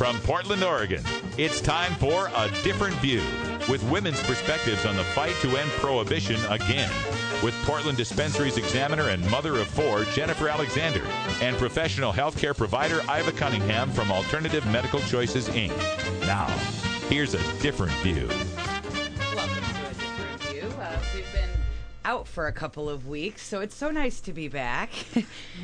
From Portland, Oregon, it's time for A Different View, with women's perspectives on the fight to end prohibition again. With Portland Dispensaries examiner and mother of four, Jennifer Alexander, and professional healthcare provider Iva Cunningham from Alternative Medical Choices, Inc. Now, here's A Different View. Welcome to A Different View. We've been out for a couple of weeks, so it's so nice to be back.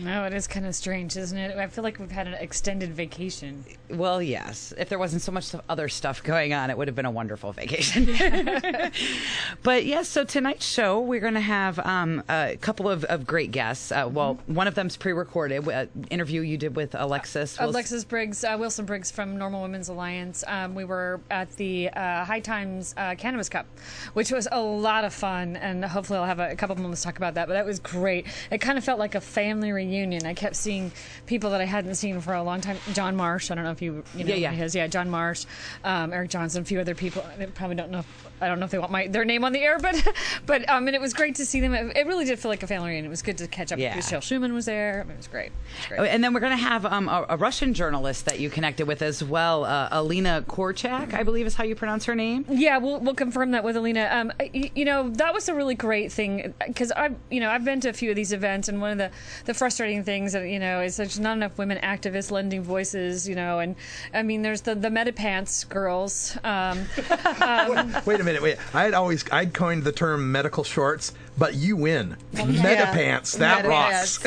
No, it is kind of strange, isn't it? I feel like we've had an extended vacation. Well, yes. If there wasn't so much other stuff going on, it would have been a wonderful vacation. But yes, so tonight's show, we're going to have a couple of great guests. Well, one of them's pre-recorded, interview you did with Alexis. Alexis Wilson-Briggs from Normal Women's Alliance. We were at the High Times Cannabis Cup, which was a lot of fun, and hopefully I'll have a couple of moments to talk about that, but that was great. It kind of felt like a family reunion. I kept seeing people that I hadn't seen for a long time. John Marsh, I don't know if you know who he is. Yeah, John Marsh, Eric Johnson, a few other people. I probably don't know if they want their name on the air, but and it was great to see them. It really did feel like a family reunion. It was good to catch up. Yeah. Michelle Schumann was there. It was great. And then we're going to have a Russian journalist that you connected with as well, Aloina Korchak, I believe is how you pronounce her name. Yeah, we'll confirm that with Alina. That was a really great thing because I've been to a few of these events, and one of the frustrating things that is there's not enough women activists lending voices. And I mean there's the Metapants girls. Wait a minute. I'd coined the term medical shorts, but you win. Metapants, that rocks.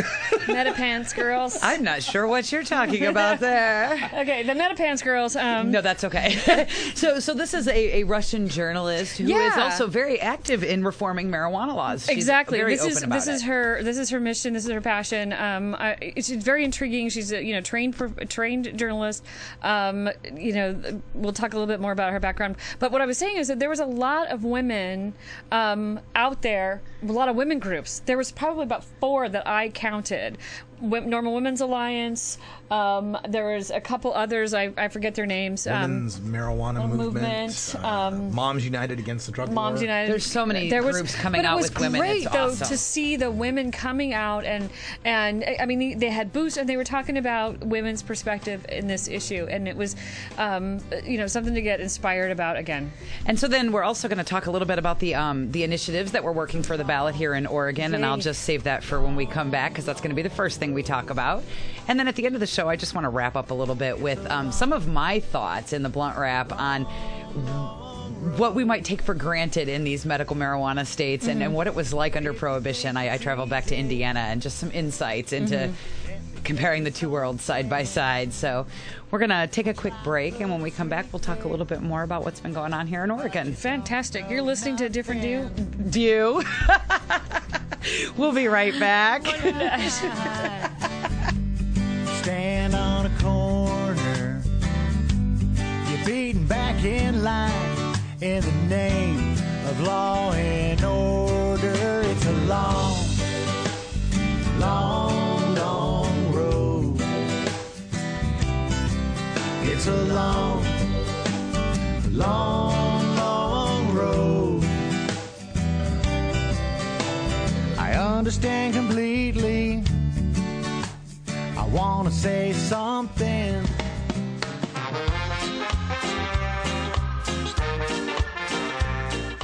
Metapants girls. I'm not sure what you're talking about there. Okay, the Metapants girls. No, that's okay. So this is a Russian journalist who is also very active in reforming marijuana laws. She's exactly. Very this open about is her mission. This is her passion. It's very intriguing. She's a trained journalist. We'll talk a little bit more about her background. But what I was saying is that there was a lot of women out there. A lot of women groups. There was probably about 4 that I counted. Normal Women's Alliance. There was a couple others. I forget their names. Women's Marijuana Movement. Moms United Against the Drug War. Moms United. There's so many groups coming out with women. It was it's great, though, awesome. to see the women coming out and I mean they had booths and they were talking about women's perspective in this issue, and it was something to get inspired about again. And so then we're also going to talk a little bit about the initiatives that we're working for the ballot here in Oregon, and I'll just save that for when we come back because that's going to be the first thing we talk about. And then at the end of the show, I just want to wrap up a little bit with some of my thoughts in the blunt wrap on what we might take for granted in these medical marijuana states and what it was like under Prohibition. I traveled back to Indiana, and just some insights into comparing the two worlds side by side. So we're going to take a quick break, and when we come back, we'll talk a little bit more about what's been going on here in Oregon. Fantastic. You're listening to A Different View. We'll be right back. Stand on a corner, you're beaten back in line in the name of law and order. It's a long, long, long road. It's a long, long, long road. I understand completely. I want to say something.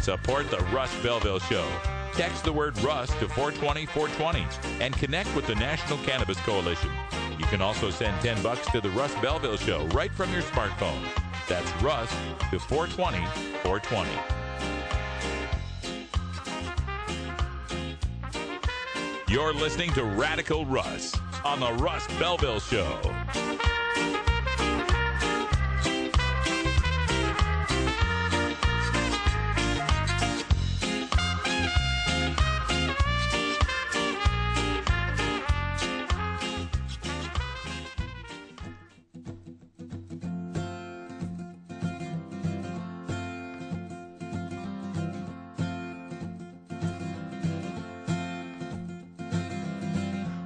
Support the Russ Belville Show. Text the word Russ to 420-420 and connect with the National Cannabis Coalition. You can also send $10 to the Russ Belville Show right from your smartphone. That's Russ to 420-420. You're listening to Radical Russ on the Russ Belville Show.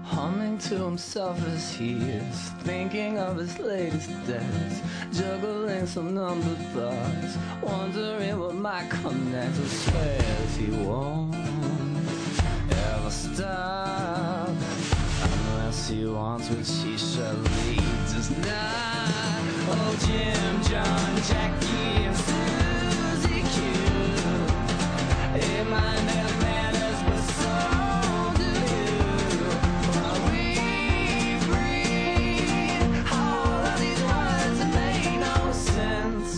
Humming to himself as he is thinking of his latest dance, juggling some number thoughts, wondering what might come next. But swears he won't ever stop unless he wants, which he surely does not. Oh, Jim, John, Jackie, and Susie Q. It might never matters, but so do you. While we breathe, all of these words that make no sense.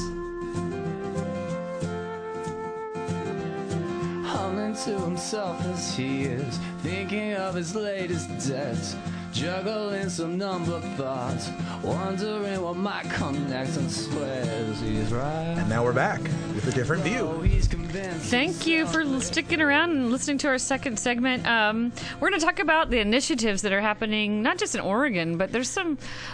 Humming to himself as he is thinking of his latest debts, juggling some number thoughts, wondering what might come next, and swears he's right. And now we're back with a different view. Oh, he's convinced. Thank you for sticking around and listening to our second segment. We're going to talk about the initiatives that are happening, not just in Oregon, but there's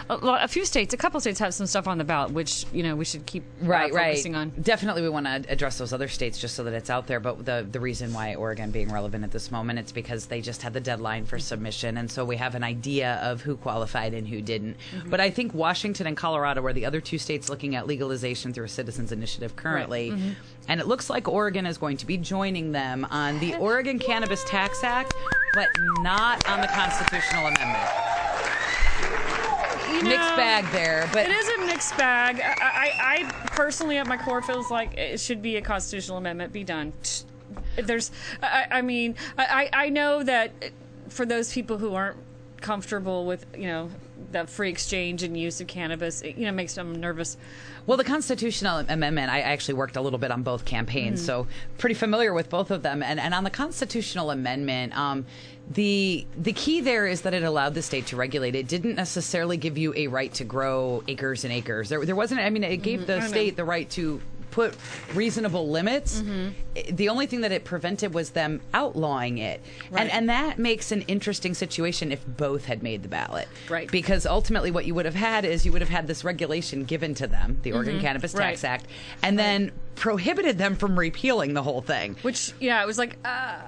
a few states, a couple states have some stuff on the ballot, which we should keep focusing on. Definitely, we want to address those other states just so that it's out there. But the reason why Oregon being relevant at this moment, it's because they just had the deadline for submission, and so we have an idea of who qualified and who didn't. Mm-hmm. But I think Washington and Colorado are the other two states looking at legalization through a citizens initiative currently. Right. Mm-hmm. And it looks like Oregon is going to be joining them on the Oregon Cannabis Tax Act, but not on the constitutional amendment. Mixed bag there, but it is a mixed bag. I personally, at my core, feels like it should be a constitutional amendment. Be done. There's, I know that for those people who aren't comfortable with the free exchange and use of cannabis, it makes them nervous. Well, the constitutional amendment, I actually worked a little bit on both campaigns, so pretty familiar with both of them. And on the constitutional amendment, the key there is that it allowed the state to regulate. It didn't necessarily give you a right to grow acres and acres. There wasn't. I mean, it gave the state the right to put reasonable limits. The only thing that it prevented was them outlawing it. Right. And that makes an interesting situation if both had made the ballot. Right. Because ultimately what you would have had is you would have had this regulation given to them, the Oregon Cannabis Tax Act, and then prohibited them from repealing the whole thing. Which, it was like...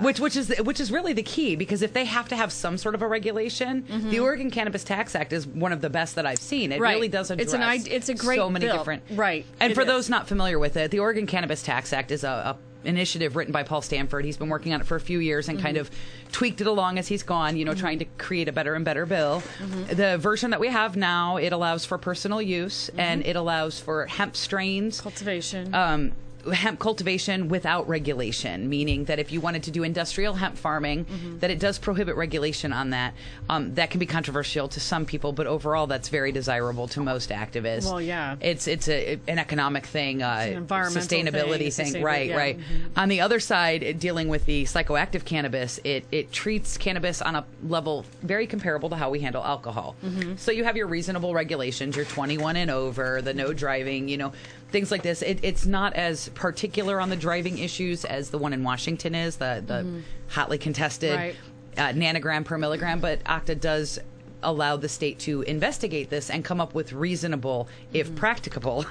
Which is really the key, because if they have to have some sort of a regulation, the Oregon Cannabis Tax Act is one of the best that I've seen. It really does address it's a great so many bill. different... Right. And for those not familiar with it, the Oregon Cannabis Tax Act is a initiative written by Paul Stanford. He's been working on it for a few years and kind of tweaked it along as he's gone, trying to create a better and better bill. The version that we have now, it allows for personal use and it allows for hemp strains. Cultivation. Hemp cultivation without regulation, meaning that if you wanted to do industrial hemp farming, that it does prohibit regulation on that. That can be controversial to some people, but overall that's very desirable to most activists. Well, yeah. It's an economic thing, an environmental sustainability thing. Right. On the other side, dealing with the psychoactive cannabis, it treats cannabis on a level very comparable to how we handle alcohol. So you have your reasonable regulations, you're 21 and over, the no driving, things like this. It's not as particular on the driving issues as the one in Washington is, the hotly contested nanogram per milligram, but OCTA does allow the state to investigate this and come up with reasonable, if practicable,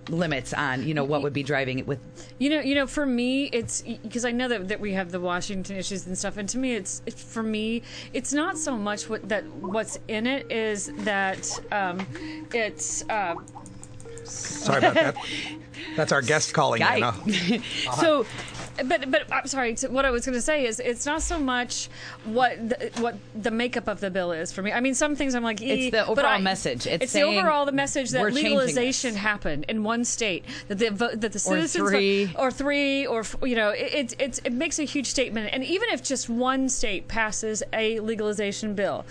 limits on what would be driving it with. For me, it's because I know that we have the Washington issues and stuff, and to me, it's for me, it's not so much what's in it is that it's. Sorry about that. That's our guest calling in. So, but I'm sorry. What I was going to say is, it's not so much what the makeup of the bill is for me. I mean, some things I'm like, it's the overall message. It's the overall message that legalization happened in one state, that the citizens it makes a huge statement. And even if just one state passes a legalization bill.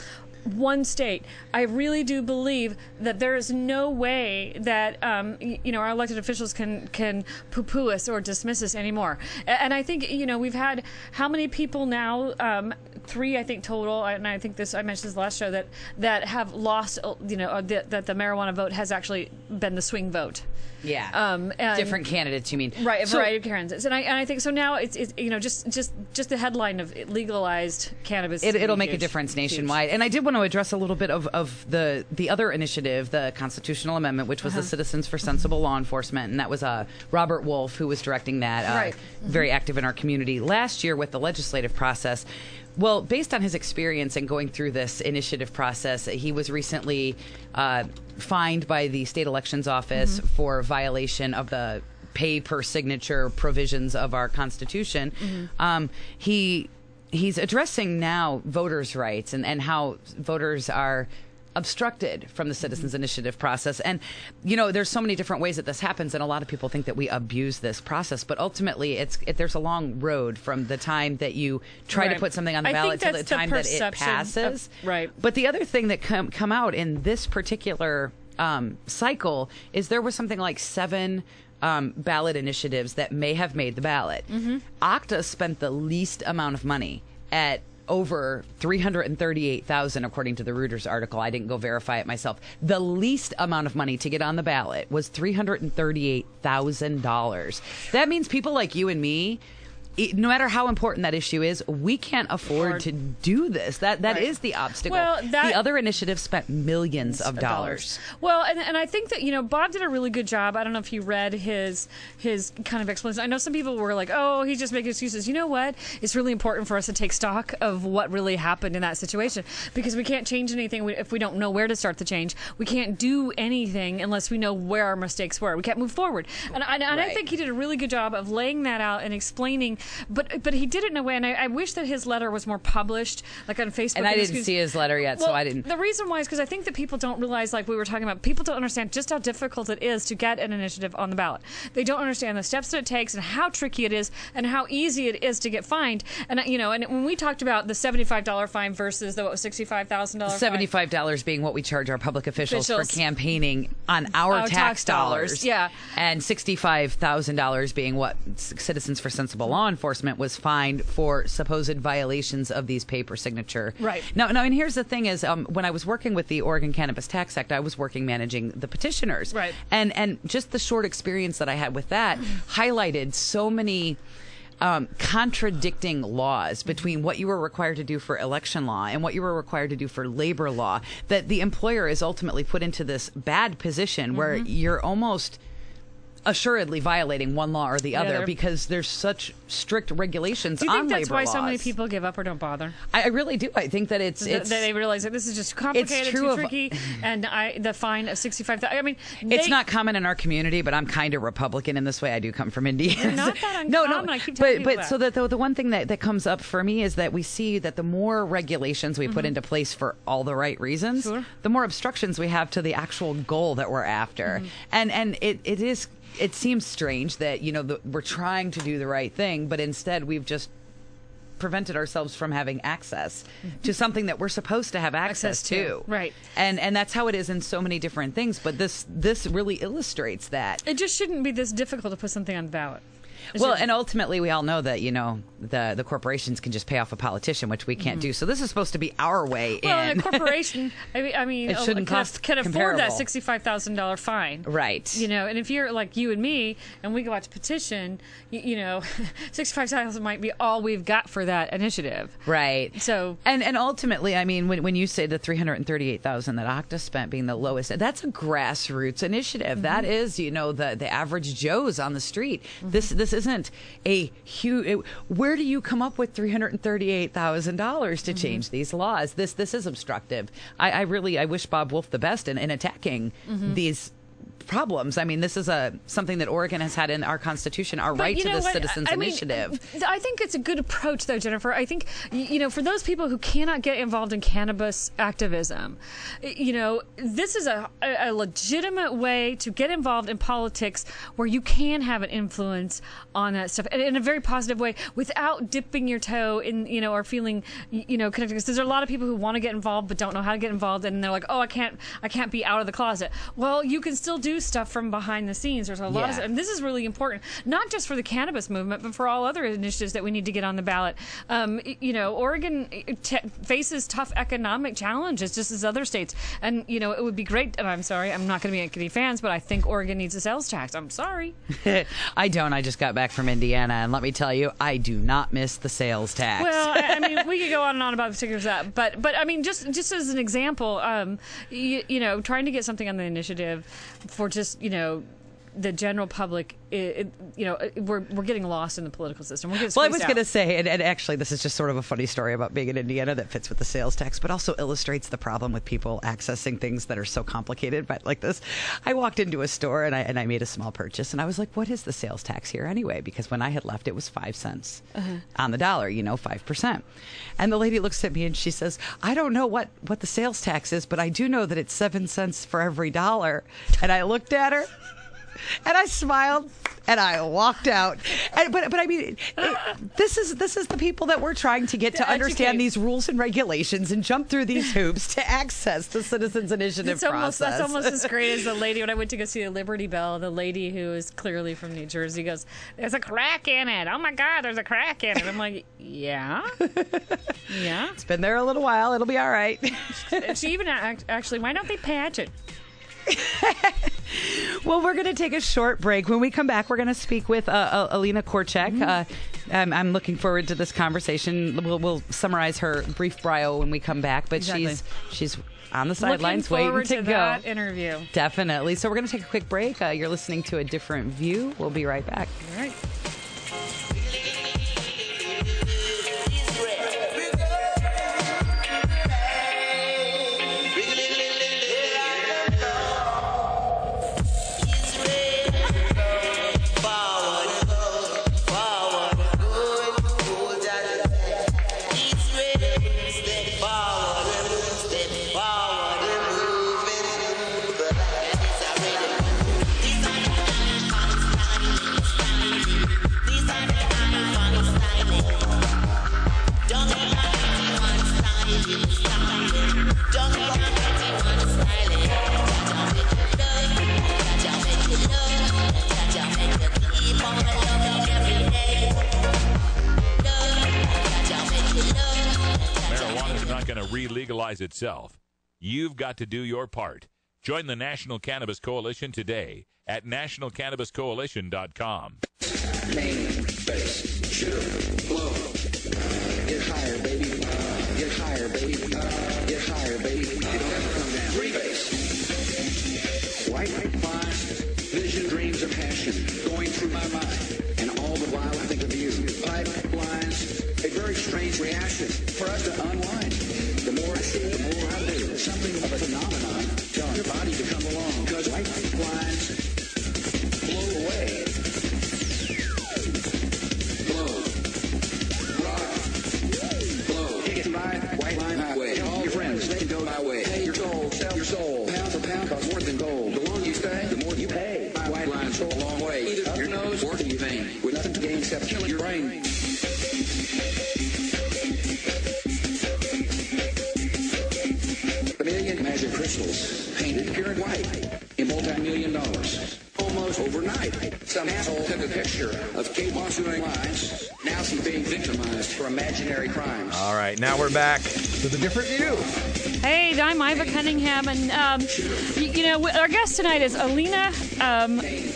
One state, I really do believe that there is no way that our elected officials can poo-poo us or dismiss us anymore. And I think we've had how many people now? 3, I think, total. And I think I mentioned this last show that have lost. That the marijuana vote has actually been the swing vote. Yeah. And different candidates, you mean? Right, a variety of candidates. And I think so now it's just the headline of legalized cannabis. It'll make a difference nationwide. And I did want to address a little bit of the other initiative, the constitutional amendment, which was the Citizens for Sensible Law Enforcement, and that was Robert Wolf who was directing that. Very active in our community last year with the legislative process. Well, based on his experience in going through this initiative process, he was recently fined by the state elections office for violation of the pay per signature provisions of our Constitution. He's addressing now voters' rights and how voters are obstructed from the citizens initiative process. And, there's so many different ways that this happens, and a lot of people think that we abuse this process. But ultimately, there's a long road from the time that you try to put something on the ballot to the time that it passes. Right. But the other thing that come out in this particular cycle is there was something like 7 ballot initiatives that may have made the ballot. Octa spent the least amount of money at over $338,000, according to the Reuters article. I didn't go verify it myself. The least amount of money to get on the ballot was $338,000. That means people like you and me, no matter how important that issue is, we can't afford to do this. That is the obstacle. Well, the other initiatives spent millions of dollars. Well, and I think that Bob did a really good job. I don't know if you read his kind of explanation. I know some people were like, "Oh, he's just making excuses." You know what? It's really important for us to take stock of what really happened in that situation, because we can't change anything if we don't know where to start the change. We can't do anything unless we know where our mistakes were. We can't move forward. And I think he did a really good job of laying that out and explaining. But he did it in a way, and I wish that his letter was more published, like on Facebook. And I didn't see his letter yet, so I didn't. The reason why is because I think that people don't realize, like we were talking about, people don't understand just how difficult it is to get an initiative on the ballot. They don't understand the steps that it takes and how tricky it is and how easy it is to get fined. And and when we talked about the $75 fine versus the $65,000 fine. $75 being what we charge our public officials for campaigning on our tax dollars. Yeah. And $65,000 being what Citizens for Sensible Law Enforcement was fined for supposed violations of these paper signature. Right. Now, and here's the thing is, when I was working with the Oregon Cannabis Tax Act, I was managing the petitioners. Right. And just the short experience that I had with that highlighted so many contradicting laws between what you were required to do for election law and what you were required to do for labor law, that the employer is ultimately put into this bad position where you're almost assuredly violating one law or the other because there's such strict regulations on labor laws. Do you think that's why so many people give up or don't bother? I really do. I think that it's they realize that this is just complicated, too tricky, and the fine of $65,000. I mean, it's not common in our community, but I'm kind of Republican in this way. I do come from Indiana. You're not that uncommon. No. I keep telling people that. So the one thing that comes up for me is that we see that the more regulations we put into place for all the right reasons, the more obstructions we have to the actual goal that we're after, and it seems strange that we're trying to do the right thing, but instead we've just prevented ourselves from having access to something that we're supposed to have access to. Right. And that's how it is in so many different things. But this really illustrates that. It just shouldn't be this difficult to put something on the ballot. And ultimately, we all know that the corporations can just pay off a politician, which we can't do. So this is supposed to be our way in. Well, a corporation, I mean, it shouldn't can afford that $65,000 fine, right? And if you're like you and me, and we go out to petition, $65,000 might be all we've got for that initiative, right? So, and ultimately, I mean, when you say the $338,000 that Octa spent being the lowest, that's a grassroots initiative. That is, the average Joes on the street. This isn't a huge. Where do you come up with $338,000 to change these laws? This is obstructive. I wish Bob Wolf the best in attacking these problems. I mean, this is something that Oregon has had in our Constitution, our right to this citizens initiative. I think it's a good approach, though, Jennifer. I think, for those people who cannot get involved in cannabis activism, this is a legitimate way to get involved in politics where you can have an influence on that stuff in a very positive way without dipping your toe in, or feeling, connected. Because there's a lot of people who want to get involved but don't know how to get involved, and they're like, oh, I can't be out of the closet. Well, you can still do stuff from behind the scenes. There's a lot of stuff, and this is really important, not just for the cannabis movement, but for all other initiatives that we need to get on the ballot. Oregon faces tough economic challenges, just as other states, and it would be great. And I'm sorry, I'm not going to be any fans, but I think Oregon needs a sales tax. I'm sorry. I don't. I just got back from Indiana, and let me tell you, I do not miss the sales tax. Well, I mean, we could go on and on about the particulars of that, but I mean, just as an example, trying to get something on the initiative for just the general public, we're getting lost in the political system. We're getting Well, I was squeezed going to out. say, and actually, this is just sort of a funny story about being in Indiana that fits with the sales tax, but also illustrates the problem with people accessing things that are so complicated. But like this, I walked into a store and I made a small purchase, and I was like, "What is the sales tax here anyway?" Because when I had left, it was 5 cents on the dollar, 5%. And the lady looks at me and she says, "I don't know what the sales tax is, but I do know that it's 7 cents for every dollar." And I looked at her. And I smiled, and I walked out. But I mean, this is the people that we're trying to get to understand educate. these rules and regulations and jump through these hoops to access the Citizens Initiative process. That's almost as great as the lady when I went to go see the Liberty Bell. The lady who is clearly from New Jersey goes, "There's a crack in it. Oh my God, there's a crack in it." I'm like, "Yeah, yeah." It's been there a little while. It'll be all right. She even actually, why don't they patch it? Well, we're going to take a short break. When we come back, we're going to speak with Aloina Korchak. I'm looking forward to this conversation. We'll summarize her brief bio when we come back, but Exactly. she's on the sidelines Looking waiting forward to go. that interview. Definitely. So we're going to take a quick break. You're listening to A Different View. We'll be right back. All right. Re-legalize itself. You've got to do your part. Join the National Cannabis Coalition today at nationalcannabiscoalition.com. Main, bass, shooter, flow. Get higher, baby. Get higher, baby. Get higher, baby. You don't have to come down. Rebase. White lines, vision, dreams, and passion going through my mind. And all the while I think of you. Pipelines, a very strange reaction for us to unwind. The more I see, the more I do. Something of a phenomenon telling your body to come along. Because white lines blow away. Blow. Rock. Blow. Kick it by white line highway. Tell all your friends they can go my way. Pay your toll, sell your soul. Pound for pound costs more than gold. The longer you stay, the more you pay. White lines go a long way. Either up your nose or to your vein. With nothing to gain except killing your brain. Magic crystals, painted pure and white, in multi-million dollars, almost overnight. Some asshole took a picture of Kate Moss doing lines. Now she's being victimized for imaginary crimes. All right, now we're back to the different view. Hey, I'm Iva Cunningham, and our guest tonight is Aloina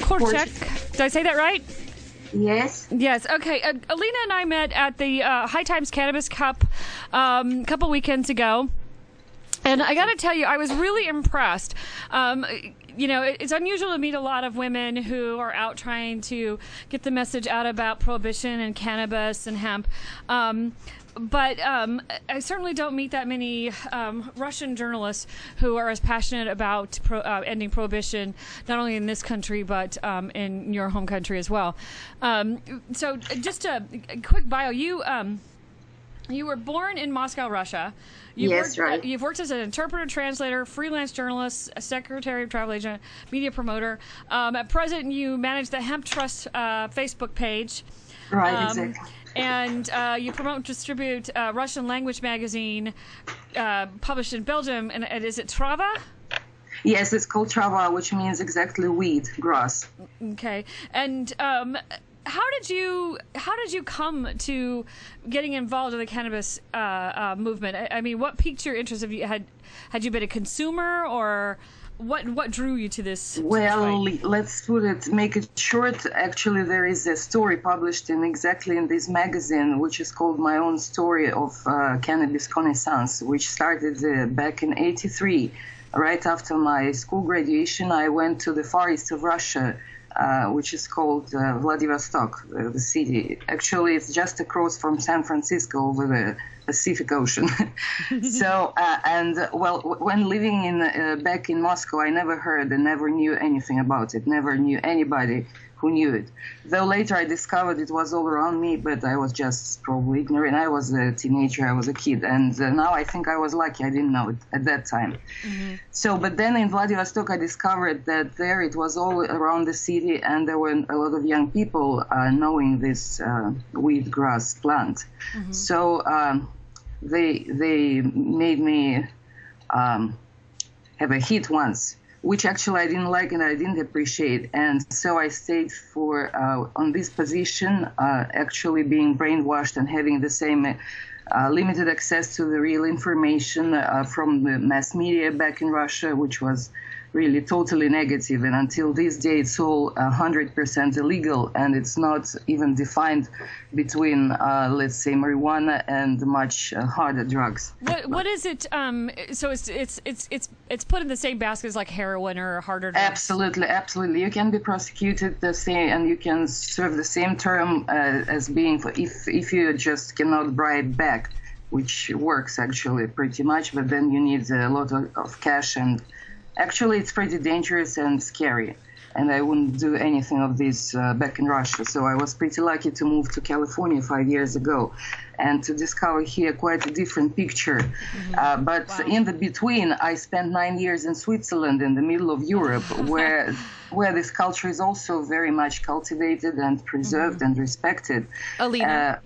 Korchak. Did I say that right? Yes. Yes. Okay. Alina and I met at the High Times Cannabis Cup a couple weekends ago. And I got to tell you, I was really impressed. It's unusual to meet a lot of women who are out trying to get the message out about prohibition and cannabis and hemp. But I certainly don't meet that many Russian journalists who are as passionate about ending prohibition, not only in this country, but in your home country as well. So just a quick bio. You were born in Moscow, Russia. Right. You've worked as an interpreter, translator, freelance journalist, a secretary of travel agent, media promoter. At present, you manage the Hemp Trust Facebook page. Right, exactly. And you promote and distribute Russian language magazine published in Belgium. And is it Trava? Yes, it's called Trava, which means exactly weed, grass. Okay. And how did you come to getting involved in the cannabis movement? I mean, what piqued your interest? Had you been a consumer, or what drew you to this? Well, let's make it short. Actually, there is a story published in this magazine, which is called My Own Story of Cannabis Connaissance, which started back in '83. Right after my school graduation, I went to the far east of Russia which is called Vladivostok, the city. Actually, it's just across from San Francisco over the Pacific Ocean. So, when living back in Moscow, I never heard and never knew anything about it, never knew anybody who knew it. Though later I discovered it was all around me, but I was just probably ignorant. I was a teenager, I was a kid, and now I think I was lucky I didn't know it at that time. Mm-hmm. So, but then in Vladivostok I discovered that there it was all around the city, and there were a lot of young people knowing this wheat grass plant. Mm-hmm. So they made me have a hit once, which actually I didn't like and I didn't appreciate. And so I stayed for on this position, actually being brainwashed and having the same limited access to the real information from the mass media back in Russia, which was really totally negative. And until this day, it's all 100% illegal, and it's not even defined between, let's say, marijuana and much harder drugs. What is it? So it's put in the same basket as like heroin or harder drugs? Absolutely. You can be prosecuted the same, and you can serve the same term as being if you just cannot bribe back, which works actually pretty much. But then you need a lot of cash, and actually it's pretty dangerous and scary. And I wouldn't do anything of this back in Russia. So I was pretty lucky to move to California 5 years ago and to discover here quite a different picture. Mm-hmm. But in the between, I spent 9 years in Switzerland in the middle of Europe, where this culture is also very much cultivated and preserved and respected. Alina.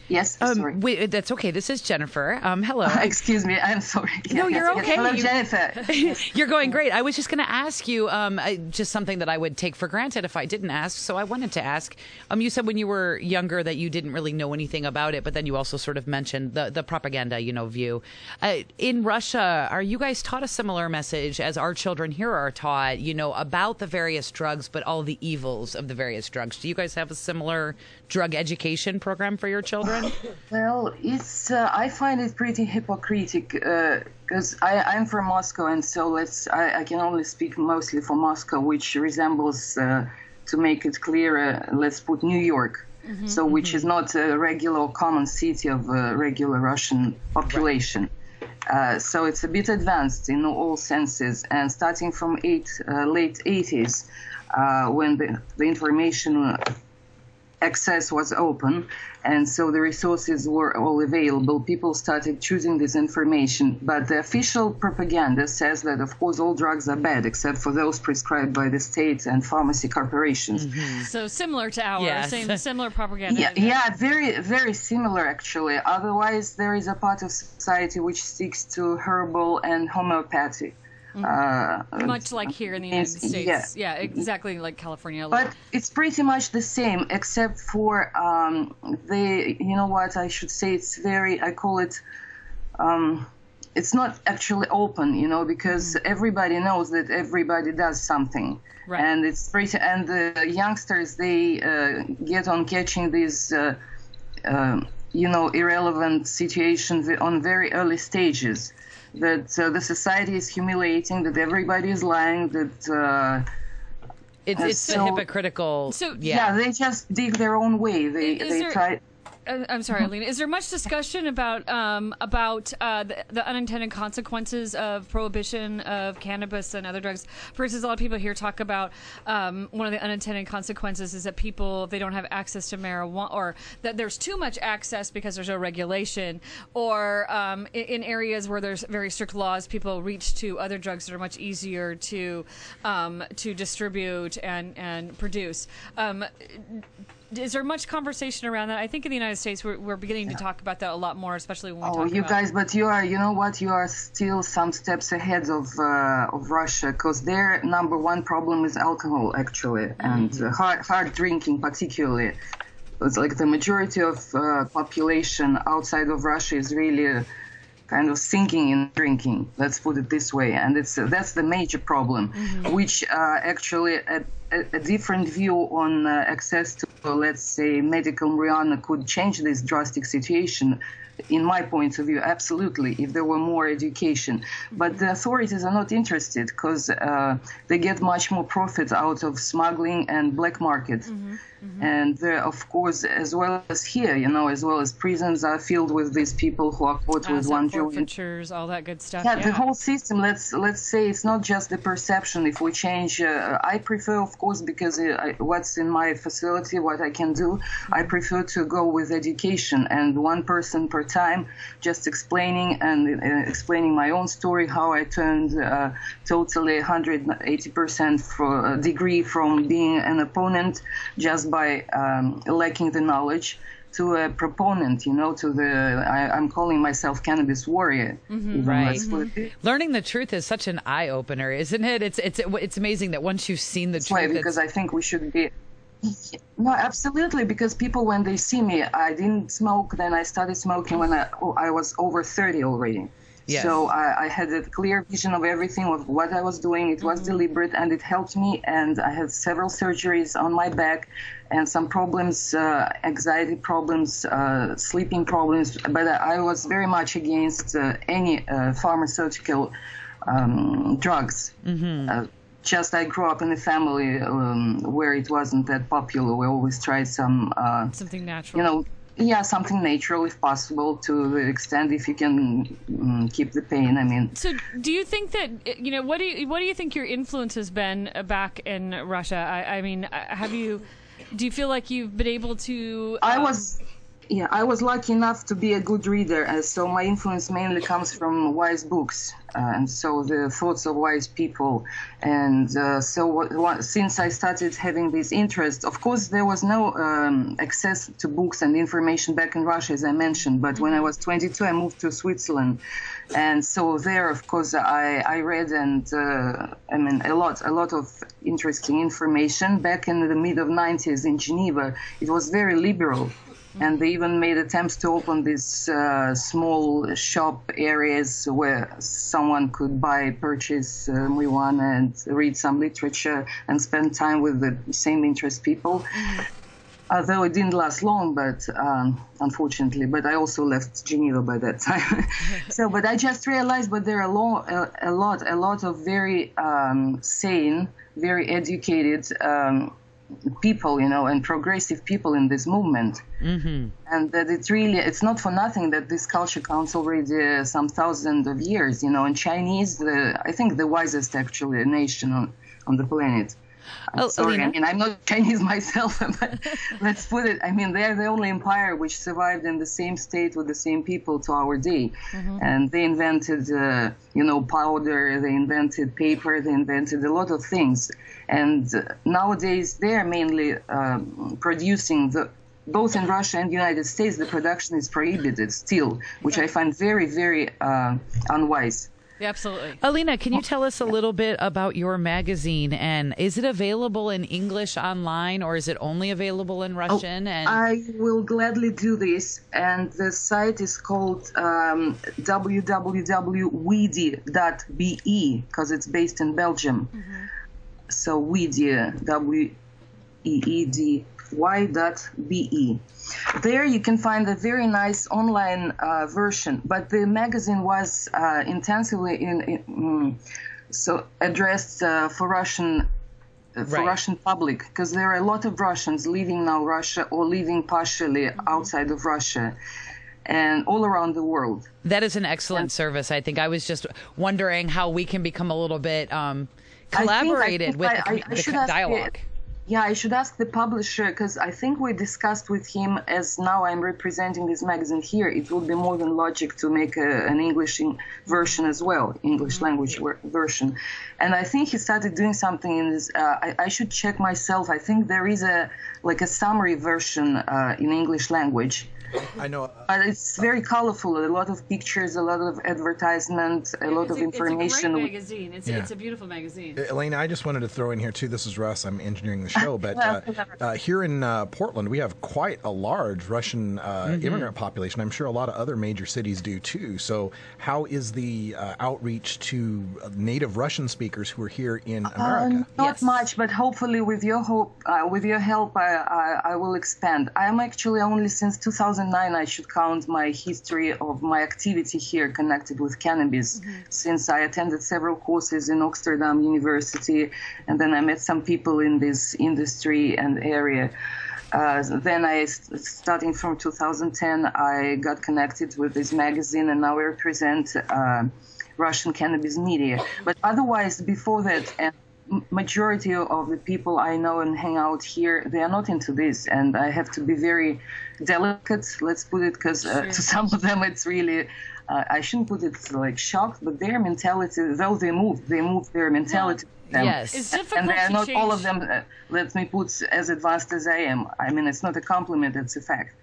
Yes, sorry. Wait, that's okay. This is Jennifer. Hello. Excuse me. I'm sorry. No, you're okay. Hello, Jennifer. You're going great. I was just going to ask you just something that I would take for granted if I didn't ask. So I wanted to ask. You said when you were younger that you didn't really know anything about it, but then you also sort of mentioned the propaganda, view. In Russia, are you guys taught a similar message as our children here are taught, about the various drugs, but all the evils of the various drugs? Do you guys have a similar drug education program for your children? Well, it's I find it pretty hypocritic because I'm from Moscow, and so I can only speak mostly for Moscow, which resembles, to make it clearer, let's put New York, which is not a regular or common city of a regular Russian population. Right. So it's a bit advanced in all senses, and starting from late 80s, when the information access was open, and so the resources were all available. People started choosing this information, but the official propaganda says that, of course, all drugs are bad except for those prescribed by the state and pharmacy corporations. Mm-hmm. So similar to ours, similar propaganda. Yeah, very, very similar, actually. Otherwise, there is a part of society which sticks to herbal and homeopathy. Much like here in the United States. Yeah, exactly like California. But it's pretty much the same, except for I should say it's very, I call it, it's not actually open, because everybody knows that everybody does something. Right. And it's pretty, and the youngsters, they get on catching these, irrelevant situations on very early stages. That the society is humiliating, that everybody is lying, that it's so hypocritical. So they just dig their own way. They try. I'm sorry, Alina. Is there much discussion about the unintended consequences of prohibition of cannabis and other drugs? For instance, a lot of people here talk about one of the unintended consequences is that people, if they don't have access to marijuana, or that there's too much access because there's no regulation, or in areas where there's very strict laws, people reach to other drugs that are much easier to distribute and produce. Is there much conversation around that? I think in the United States we're beginning to talk about that a lot more, especially when we talk about... guys, but you are still some steps ahead of Russia, because their number one problem is alcohol, actually, and hard drinking particularly. It's like the majority of population outside of Russia is really kind of sinking in drinking, let's put it this way, and that's the major problem, which actually a different view on access to, let's say, medical marijuana could change this drastic situation. In my point of view, absolutely, if there were more education. But the authorities are not interested because they get much more profit out of smuggling and black market. And of course, as well as here, as well as prisons are filled with these people who are caught with one joint. Forfeitures, all that good stuff. Yeah, the whole system, let's say it's not just the perception. If we change, I prefer, of course, because what's in my facility, what I can do, I prefer to go with education and one person per time, just explaining explaining my own story, how I turned totally 180% for a degree from being an opponent just by lacking the knowledge to a proponent, to I'm calling myself cannabis warrior. Right. Learning the truth is such an eye opener, isn't it? It's amazing that once you've seen the truth. Because I think we should be. No, absolutely. Because people, when they see me, I didn't smoke. Then I started smoking when I was over 30 already. Yes. So I had a clear vision of everything, of what I was doing. It was deliberate, and it helped me. And I had several surgeries on my back and some problems, anxiety problems, sleeping problems. But I was very much against any pharmaceutical drugs. Just I grew up in a family where it wasn't that popular. We always tried something natural. Something natural if possible, to the extent if you can keep the pain. I mean. So, do you think that what do you think your influence has been back in Russia? I mean, do you feel like you've been able to? I was lucky enough to be a good reader, so my influence mainly comes from wise books, and so the thoughts of wise people. And since I started having this interest, of course, there was no access to books and information back in Russia, as I mentioned. But when I was 22, I moved to Switzerland, and so there, of course, I read and a lot of interesting information. Back in the mid of 90s in Geneva, it was very liberal. And they even made attempts to open these small shop areas where someone could purchase marijuana and read some literature and spend time with the same interest people. Although it didn't last long, but unfortunately. But I also left Geneva by that time. But I just realized, there are a lot of very sane, very educated people, and progressive people in this movement. And that it's not for nothing that this culture counts already some thousands of years, and Chinese, I think the wisest actually nation on the planet. I'm sorry, Alina. I'm not Chinese myself, but let's put it, they're the only empire which survived in the same state with the same people to our day. And they invented, powder, they invented paper, they invented a lot of things. And nowadays they're mainly producing both in Russia and the United States, the production is prohibited still, which I find very, very unwise. Yeah, absolutely. Alina, can you tell us a little bit about your magazine, and is it available in English online, or is it only available in Russian? I will gladly do this, and the site is called www.weedy.be, because it's based in Belgium. So Weedy, WEEDY.be. There you can find a very nice online version, but the magazine was intensively addressed for Russian public, because there are a lot of Russians leaving now Russia or living partially outside of Russia and all around the world. That is an excellent service. I think I was just wondering how we can become a little bit collaborated with the dialogue. I should ask the publisher, because I think we discussed with him, as now I'm representing this magazine here, it would be more than logic to make an English version as well, English language version. And I think he started doing something in this. I should check myself. I think there is a summary version in English language. I know. But it's very colorful. A lot of pictures, a lot of advertisement, a lot of information. It's a great magazine. It's a beautiful magazine. Alina, I just wanted to throw in here, too. This is Russ. I'm engineering the show, but here in Portland, we have quite a large Russian immigrant population. I'm sure a lot of other major cities do too. So how is the outreach to native Russian speakers who are here in America? Not much, but hopefully with your help, I will expand. I am actually only since 2009, I should count my history of my activity here connected with cannabis, since I attended several courses in Amsterdam University, and then I met some people in this industry and area. Then starting from 2010, I got connected with this magazine, and now I represent Russian Cannabis Media. But otherwise, before that, and majority of the people I know and hang out here, they are not into this, and I have to be very delicate, let's put it, because to some of them it's really, I shouldn't put it like shocked, but their mentality, though they move their mentality. Them. Yes. It's difficult and they're to not change. all of them, let me put, as advanced as I am. I mean, it's not a compliment, it's a fact.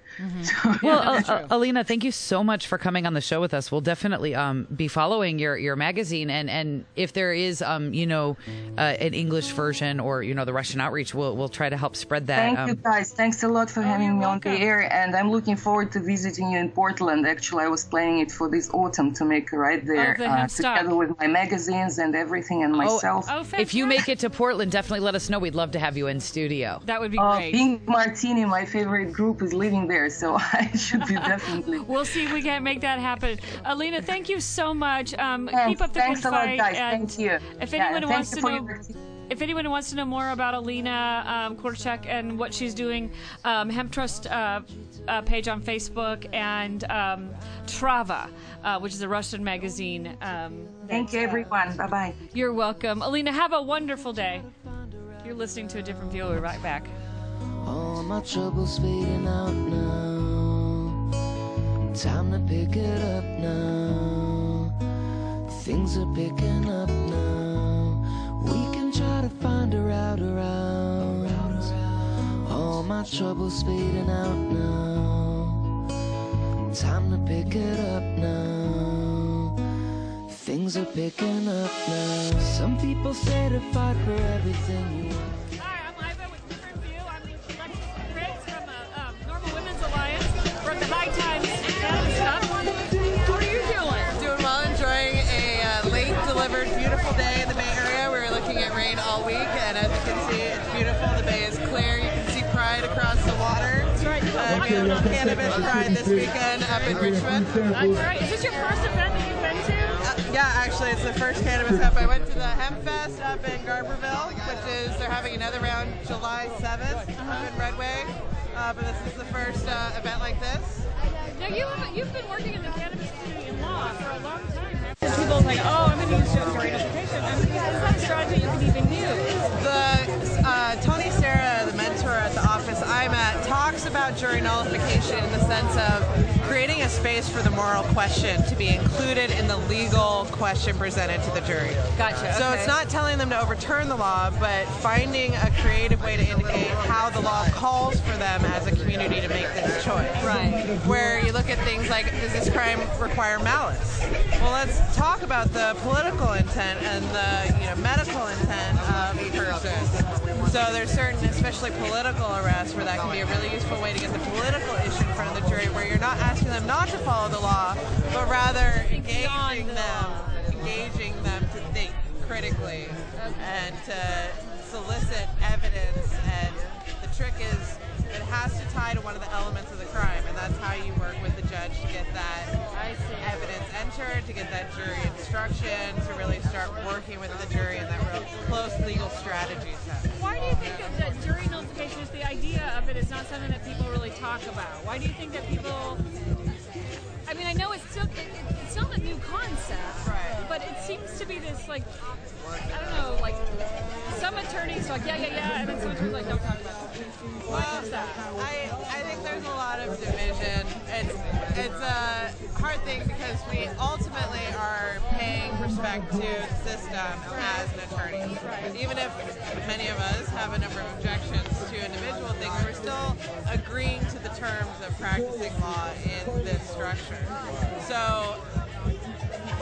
Well, Alina, thank you so much for coming on the show with us. We'll definitely be following your magazine, and if there is an English version or the Russian outreach, we'll try to help spread that. Thank you guys. Thanks a lot for having me on the air, and I'm looking forward to visiting you in Portland. Actually, I was planning it for this autumn to make right there together with my magazines and everything and myself. If you make it to Portland, definitely let us know. We'd love to have you in studio. That would be great. Pink Martini, my favorite group, is living there, so I should be definitely. We'll see if we can't make that happen. Alina, thank you so much. Keep up the Thanks good a lot, fight. guys. And Thank you. If anyone wants to know. Your... If anyone wants to know more about Aloina Korchak and what she's doing, Hemp Trust page on Facebook, and Trava, which is a Russian magazine. Thank you, everyone. Bye-bye. You're welcome. Alina, have a wonderful day. You're listening to A Different View. We'll be right back. All my troubles fading out now. Time to pick it up now. Things are picking up now. We can try to find a route around. All my troubles fading out now. Time to pick it up now. Things are picking up now. Some people say to fight for everything you want. Hi, I'm Iva with Different View. I'm Alexis Wilson-Briggs from Normal Women's Alliance. We're at the High Times Cannabis Cup. How are you doing? Doing well, enjoying a late delivered beautiful day in the Bay Area. We were looking at rain all week, and as you can see, it's beautiful. The bay is clear. You can see Pride across the water. That's right. We have Cannabis Pride this weekend up in Richmond. That's right. Is this your first event that you've been to? Yeah, actually, it's the first Cannabis Cup. I went to the Hemp Fest up in Garberville, which is, they're having another round July 7th up in Redway. But this is the first event like this. Now, you've been working in the cannabis community in law for a long time. People's like, I'm going to use jury notification. I mean, is that a strategy you can even use? Tony Serra, the mentor at the office I'm at, talks about jury nullification in the sense of creating a space for the moral question to be included in the legal question presented to the jury. Gotcha. So okay. It's not telling them to overturn the law, but finding a creative way to indicate how the law calls for them as a community to make this choice. Right. Where you look at things like, does this crime require malice? Well, let's talk about the political intent and the medical intent of a person. So there's certain, especially political arrests, where that can be a really useful way to get the political issue in front of the jury, where you're not asking them not to follow the law, but rather engaging them to think critically and to solicit evidence. And the trick is it has to tie to one of the elements of the crime, and that's how you work with the judge to get that evidence entered, to get that jury instruction, to really start working with the jury in that real close legal strategy set. Why do you think that jury nullification, is the idea of it, is not something that people really talk about? Why do you think that people... I mean, I know it's not a new concept, right? But it seems to be this, like, I don't know, like, some attorneys are like, yeah, and then some attorneys are like, don't talk about it. Why is that? I think there's a lot of division. It's a hard thing because we ultimately are paying respect to the system as an attorney. Even if many of us have a number of objections to individual things, we're still agreeing to the terms of practicing law in this structure. So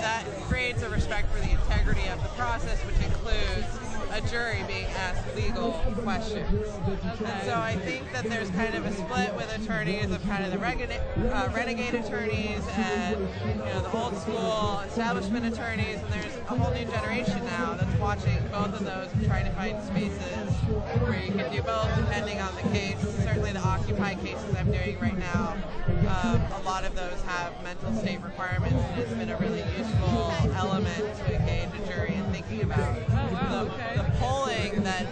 that creates a respect for the integrity of the process, which includes a jury being asked legal questions. So I think that there's kind of a split with attorneys of kind of the renegade attorneys and the old school establishment attorneys, and there's a whole new generation now that's watching both of those and trying to find spaces where you can do both depending on the case. Certainly the Occupy cases I'm doing right now, a lot of those have mental state requirements, and it's been a really useful element to engage a jury in thinking about. The polling that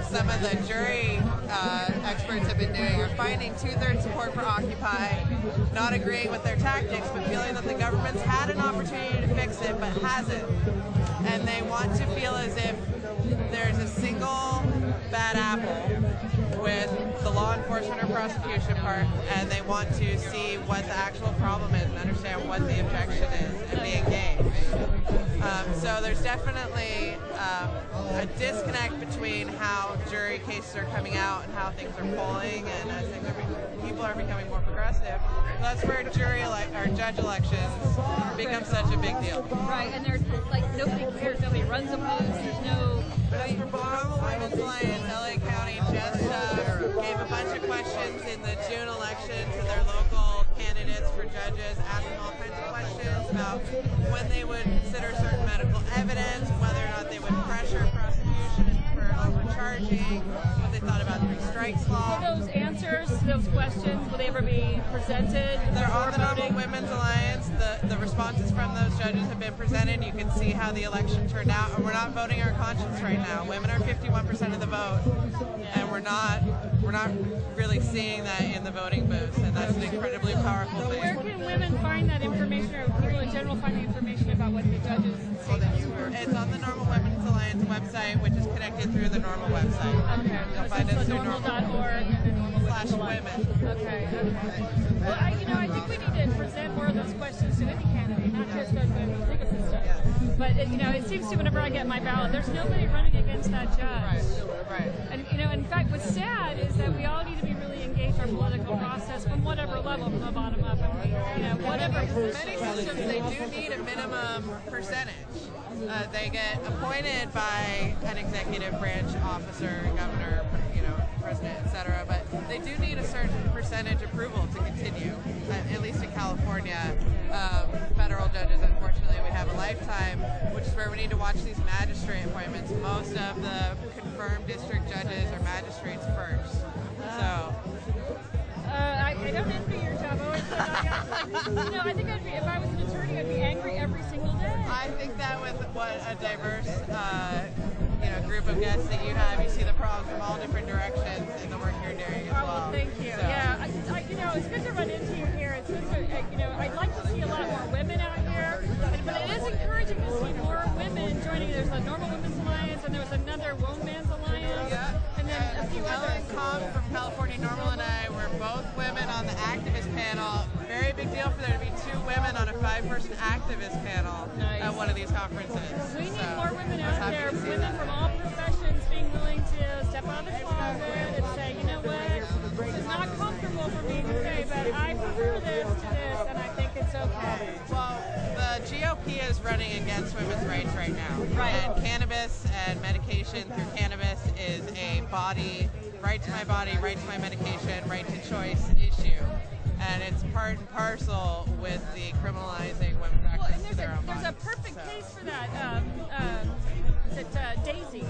some of the jury experts have been doing are finding 2/3 support for Occupy, not agreeing with their tactics, but feeling that the government's had an opportunity to fix it, but hasn't. And they want to feel as if there's a single bad apple with the law enforcement or prosecution part, and they want to see what the actual problem is and understand what the objection is and be engaged. So there's definitely a disconnect between how jury cases are coming out and how things are polling, and as people are becoming more progressive, that's where judge elections become such a big deal. Right, and there's like nobody cares, nobody runs a post, there's no... For Women's Alliance, LA County just gave a bunch of questions in the June election to their local candidates for judges, asking all kinds of questions about when they would consider certain medical evidence, whether or not they would pressure prosecution for overcharging, what they thought about the strikes law. Will those answers to those questions, will they ever be presented? They're on the Normal Women's Alliance. The responses from those judges have been presented. You can see how the election turned out, and we're not voting our conscience right now. Women are 51% of the vote, and we're not really seeing that in the voting booths, and that's an incredibly powerful thing. Where can women find that information, or people in general find the information about what the judges say? It's on the Normal Women's Alliance website, which is connected through the Normal website. Okay. You'll find us through normal.org and then normal/women. Okay. Well, I think we need to present more of those questions to any candidate, not just those in the legal system. Yeah. But it seems to whenever I get my ballot, there's nobody running against that judge. Right. And in fact, what's sad is that we all need to be really engaged in our political process from whatever level, from the bottom up. Whatever. Many systems, they do need a minimum percentage. They get appointed by an executive branch officer, governor, president, etc. But they do need a certain percentage approval to continue. At least in California, federal judges, unfortunately, we have a lifetime, which is where we need to watch these magistrate appointments. Most of the confirmed district judges are magistrates first. So. I don't envy your job. I think if I was an attorney, I'd be angry every single day. I think that with what a diverse, group of guests that you have, you see the problems from all different directions in the work you're doing as well. Well, thank you. So. Yeah, it's good to run into you here. It's good to, I'd like to see a lot more women out here, but it is encouraging to see more women joining. There's a Normal Women's Alliance, and there was another Women's Alliance, and then a few others. Ellen from California Normal and I were both women on the activist panel. Very big deal for there to be 2 women on a 5-person activist panel at one of these conferences. We need more women out there, women from all professions being willing to step out of the closet and say, you know what, this is not comfortable for me today, but I prefer this to this, and I think it's okay. Well, the GOP is running against women's rights right now. Right. And cannabis and medication through cannabis is a right to my body, right to my medication, right to choice issue. And it's part and parcel with the criminalizing women's access to their own bodies. There's a perfect case for that. Is it Daisy?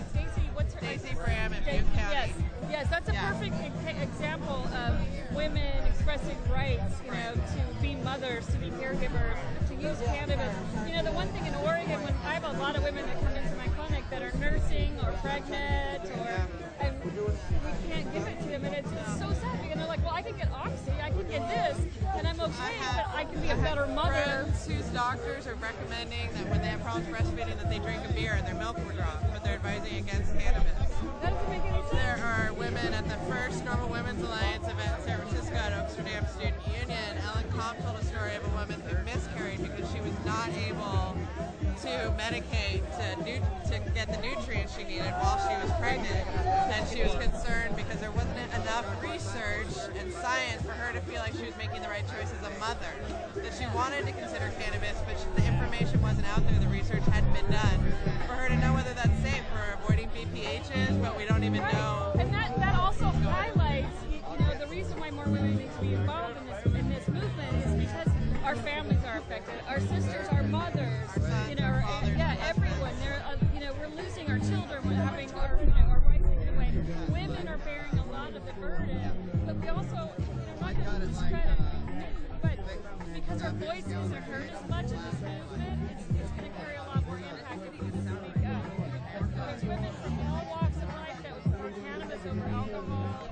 What's her name? Daisy Fram in Butte County. Yes, that's a perfect example of women expressing rights, to be mothers, to be caregivers, to use cannabis. The one thing in Oregon, when I have a lot of women that come into my clinic that are nursing or pregnant, and we can't give it to them, and it's so sad because they're like, well, I can get Oxy, I can get this, and I'm okay, but I can be a better mother. Friends whose doctors are recommending that when they have problems breastfeeding that they drink a beer and their milk will drop, but they're advising against cannabis. That doesn't make any sense. There are women at the first Normal Women's Alliance event in San Francisco at Amsterdam Student Union. Ellen Komp told a story of a woman who miscarried because she was not able to medicate to get the nutrients she needed while she was pregnant. And she was concerned because there wasn't enough research and science for her to feel like she was making the right choice as a mother. That she wanted to consider cannabis, but the information wasn't out there, the research hadn't been done. For her to know whether that's safe, we're avoiding BPHs, but we don't even know. And that also highlights, the reason why more women need to be involved in this movement is because our families are affected, our sisters, our mothers, everyone. We're losing our children, we're having our rights taken away. Women are bearing a lot of the burden, but we also, not going to discredit men, but because our voice isn't heard as much in this movement, it's going to carry a lot more impact if we can speak up. There's women from all walks of life that would prefer cannabis over alcohol.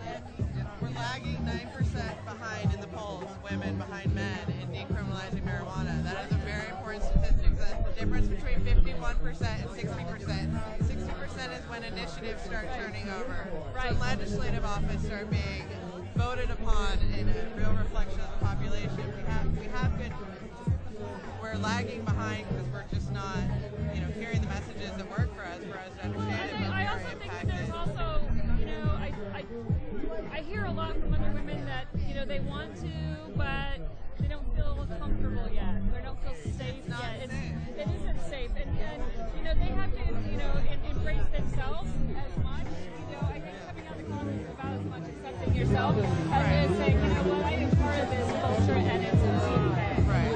We're lagging 9% behind in the polls, women behind men, in decriminalizing marijuana. That is a very important statistic. That's the difference between 51% and 60%. 60% is when initiatives start turning over. Right. So legislative office start being voted upon in a real reflection of the population. We have good. We're lagging behind because we're just not, hearing the messages that work for us to understand it. I also think that there's also, I hear a lot from other women that, they want to, but they don't feel comfortable yet. They don't feel safe yet. It isn't safe. And they have to, embrace themselves as much. I think coming out of the closet is about as much accepting yourself as saying, I am part of this culture and it's okay. Right.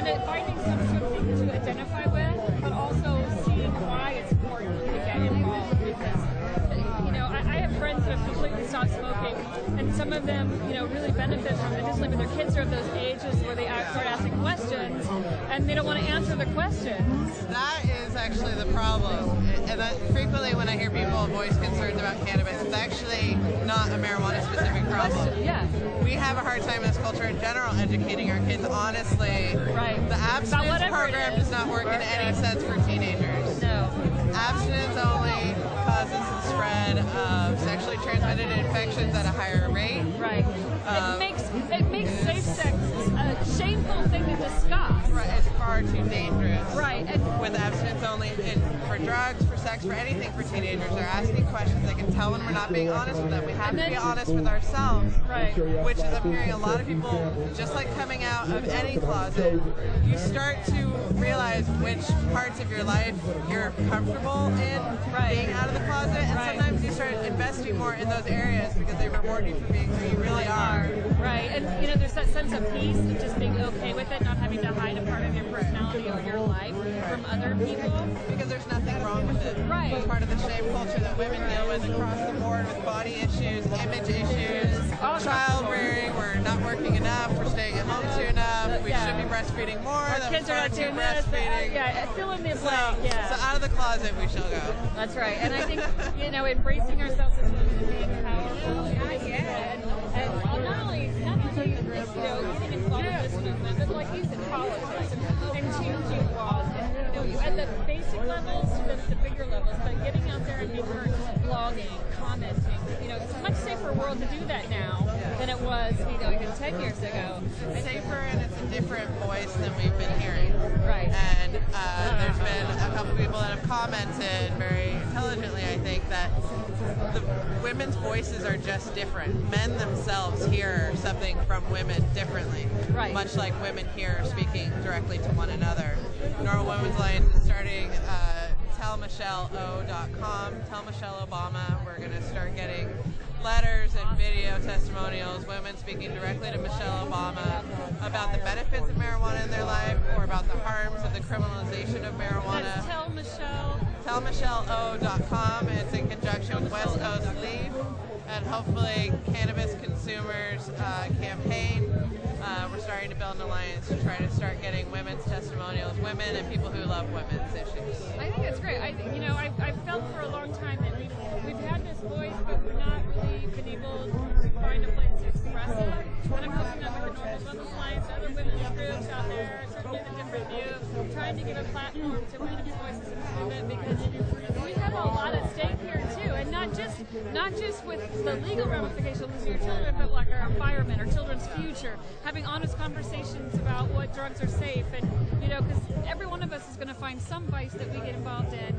And finding something to identify with, but also seeing why it's important to get involved because, I have friends that have completely stopped smoking, and some of them, really benefit from it just when their kids are of those ages where they start asking questions, and they don't want to answer the questions. That is actually the problem. And frequently when I hear people voice concerns about cannabis, it's actually not a marijuana-specific problem. Yeah. We have a hard time in this culture in general educating our kids honestly. Right. The abstinence program does not work in any sense for teenagers. No. Abstinence only causes the spread of sexually transmitted infections at a higher rate. Right. It makes safe sex a shameful thing to discuss. Right. It's far too dangerous. Right. With abstinence only, for drugs, for sex, for anything for teenagers, they're asking questions. They can tell when we're not being honest with them. We have to be honest with ourselves. Right. Which is, I'm hearing a lot of people, just like coming out of any closet, you start to realize which parts of your life you're comfortable in being out of the closet, and sometimes you start investing more in those areas because they reward you for being who you really are. Right, and there's that sense of peace of just being okay with it, not having to hide a part of your personality or your life from other people. Because there's nothing wrong with it. Right. It's part of the shame culture that women deal with across the board with body issues, image issues, child rearing. We're not working enough. We're staying at home too enough. We should be breastfeeding more. Our kids are not doing breastfeeding. Fill in the blank. So out of the closet we shall go. That's right. And I think embracing ourselves as women and being powerful. And not only getting involved in this movement, but like you said, politics and changing laws. At the basic levels to the bigger levels, but getting out there and being heard, blogging, commenting. It's a much safer world to do that now than it was, even 10 years ago. It's safer and it's a different voice than we've been hearing. Right. And there's been a couple people that have commented very intelligently, I think, that the women's voices are just different. Men themselves hear something from women differently. Right. Much like women hear speaking directly to one another. Normal Women's Alliance is starting tellmichelleo.com. Tell Michelle Obama. We're going to start getting letters and video testimonials, women speaking directly to Michelle Obama about the benefits of marijuana in their life or about the harms of the criminalization of marijuana. That's tellmichelleo.com. It's in conjunction with West Coast Leaf and hopefully Cannabis Consumers Campaign. We're starting to build an alliance to try to start getting women's testimonials, women and people who love women's issues. I think it's great. I've felt for a long time that we've had this voice, but we're not really been able to find a place to express it. And I'm hoping that with the Normal Women's Alliance, other women's groups out there, certainly the different view, trying to give a platform to women's voices in the movement, because we have a lot at stake here too, and not just with the legal ramifications of your children, but like our environment, our children's future, having honest conversations about what drugs are safe, and because every one of us is going to find some vice that we get involved in.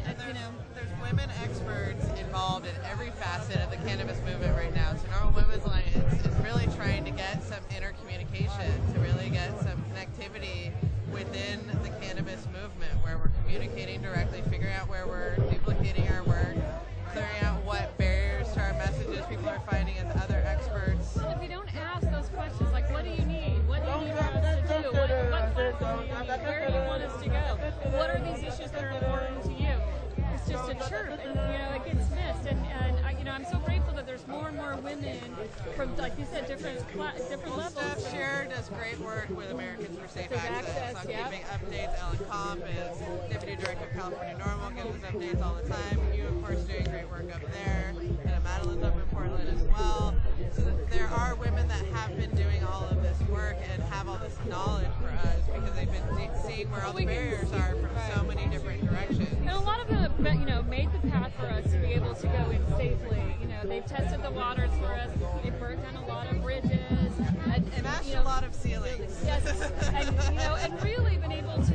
There's women experts involved in every facet of the cannabis movement right now. So Normal Women's Alliance is really trying to get some intercommunication, to really get some connectivity within the cannabis movement, where we're communicating directly, figuring out where we're duplicating our work, clearing out what barriers to our messages people are finding as other experts. Well, if you don't ask those questions, like what do you need? What do you need for us to do? What platform do you need? Where do you want us to go? What are these issues that are important to you? It's just a chirp, and it gets missed. And I'm so grateful that there's more and more women from, like you said, different levels. Steph Scherer does great work with Americans for Safe Access on keeping updates. Ellen Comp is Deputy Director of California Normal, gives us updates all the time. You, of course, doing great work up there. And Madeline's up in Portland as well. So there are women that have been doing all of this work and have all this knowledge for us because they've been seeing where all the barriers are from so many different directions. And a lot of them have made the path for us to be able to go in safely. They've tested the waters for us. They've burnt down a lot of bridges. And smashed a lot of ceilings. Yes, and really been able to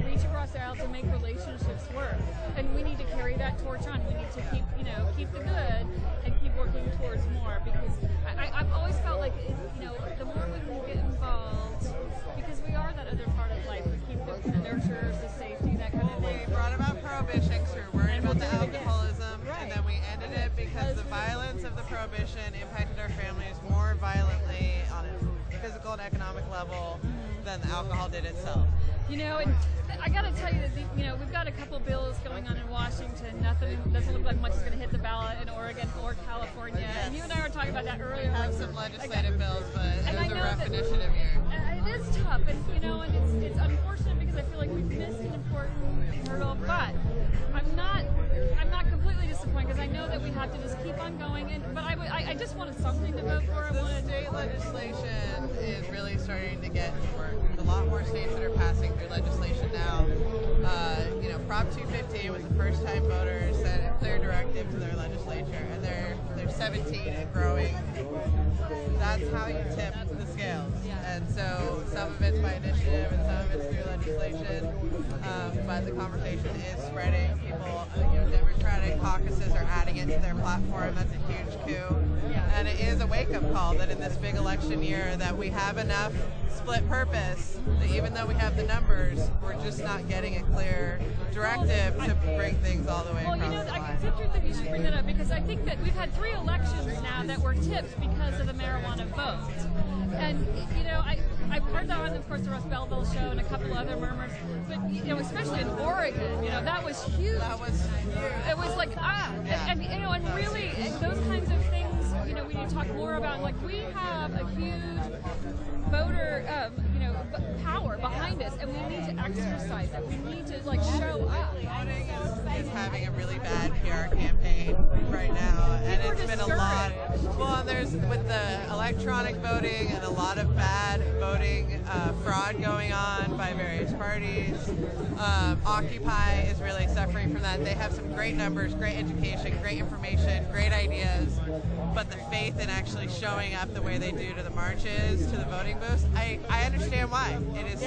reach across the aisle to make relationships work. And we need to carry that torch on. We need to keep the good and keep working towards more, because I've always felt like the more women get involved, because we are that other part of life. We keep the nurturers, the safety, that kind of thing. We brought about prohibition because we were worried about the alcoholism, and then we ended it because the violence of the prohibition impacted our families more violently on a physical and economic level than the alcohol did itself. And I got to tell you that we've got a couple bills going on in Washington. Nothing doesn't look like much is going to hit the ballot in Oregon or California. Yes. And you and I were talking about that earlier. We have some legislative bills, but it was a rough initiative here. It is tough, and it's unfortunate because I feel like we've missed an important hurdle. But I'm not completely disappointed, because I know that we have to just keep on going. But I just wanted something to vote for. The state legislation is really starting to get to work. There's a lot more states that are passing through legislation now. Prop 215 was the first time voters sent a clear directive to their legislature, and they're 17 and growing. That's how you tip the scales. And so some of it's by initiative and some of it's through legislation, but the conversation is spreading. People, Democratic caucuses are adding it to their platform. That's a huge coup. And it is a wake-up call that in this big election year that we have enough split purpose that even though we have the numbers, we're just not getting a clear directive to bring things all the way across the line. It's interesting that you should bring that up, because I think that we've had 3 elections now that were tipped because of the marijuana vote. And, I've heard that on, of course, the Russ Belville show and a couple other murmurs, but, especially in Oregon, that was huge. That was huge. It was like, and really, those kinds of things, we need to talk more about. Like, we have a huge voter, power behind us, and we need to exercise it. We need to, show up. Voting is having a really bad PR campaign right now, and it's been a lot. Well, there's, with the electronic voting and a lot of bad voting fraud going on by various parties. Occupy is really suffering from that. They have some great numbers, great education, great information, great ideas, but the faith in actually showing up the way they do to the marches, to the voting booths, I understand why. It is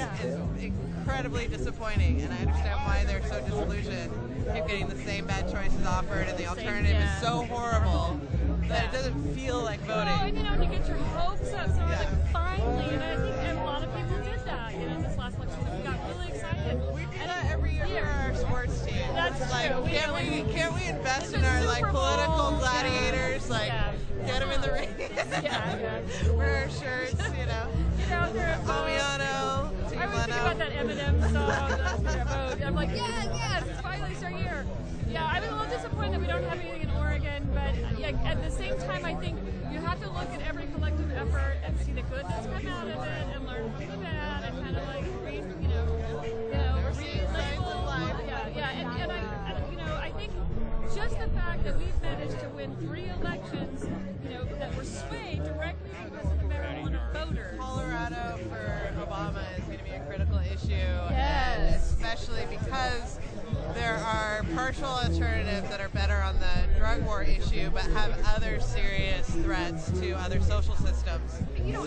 incredibly disappointing, and I understand why they're so disillusioned. Keep getting the same bad choices offered, and the alternative is so horrible that it doesn't feel like voting. Oh, and to get your hopes up, so finally, and I think a lot of people did that, this last election. We got really excited. We do that every year for our sports team. That's true. Can't we invest in our political gladiators? Get them in the ring. Wear our shirts. Amiano. I was thinking about that Eminem song. I'm like, yes, it's finally our year. Yeah, I'm a little disappointed that we don't have anything in Oregon, but at the same time, I think you have to look at every collective effort and see the good that's come out of it, and learn from the bad, and kind of I think just the fact that we've managed to win 3 elections, that were swayed directly because of the marijuana voters. Colorado for Obama is going to be a critical issue, yes. And especially because there are partial alternatives that are better on the drug war issue, but have other serious threats to other social systems.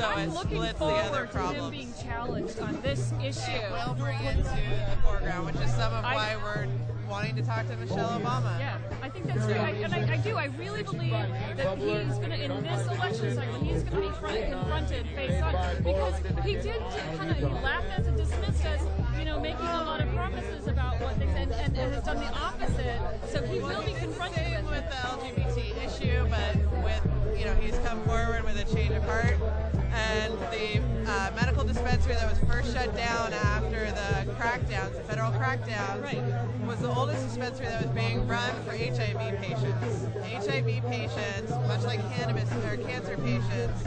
So I'm it looking splits the other forward to him problems. being challenged on this issue. It will bring into the foreground, which is some of why we're wanting to talk to Michelle Obama. Yeah, I think that's great. I do. I really believe that he's going to, in this election cycle, he's going to be confronted face on, because he did kind of, he laughed at us and dismissed us, making a lot of promises about what things, and has done the opposite. So he will be confronted Same with the LGBT issue, but with, he's come forward with a change of heart. And the medical dispensary that was first shut down after the crackdowns, the federal crackdowns, was the oldest dispensary that was being run for HIV patients. HIV patients, much like cannabis or cancer patients,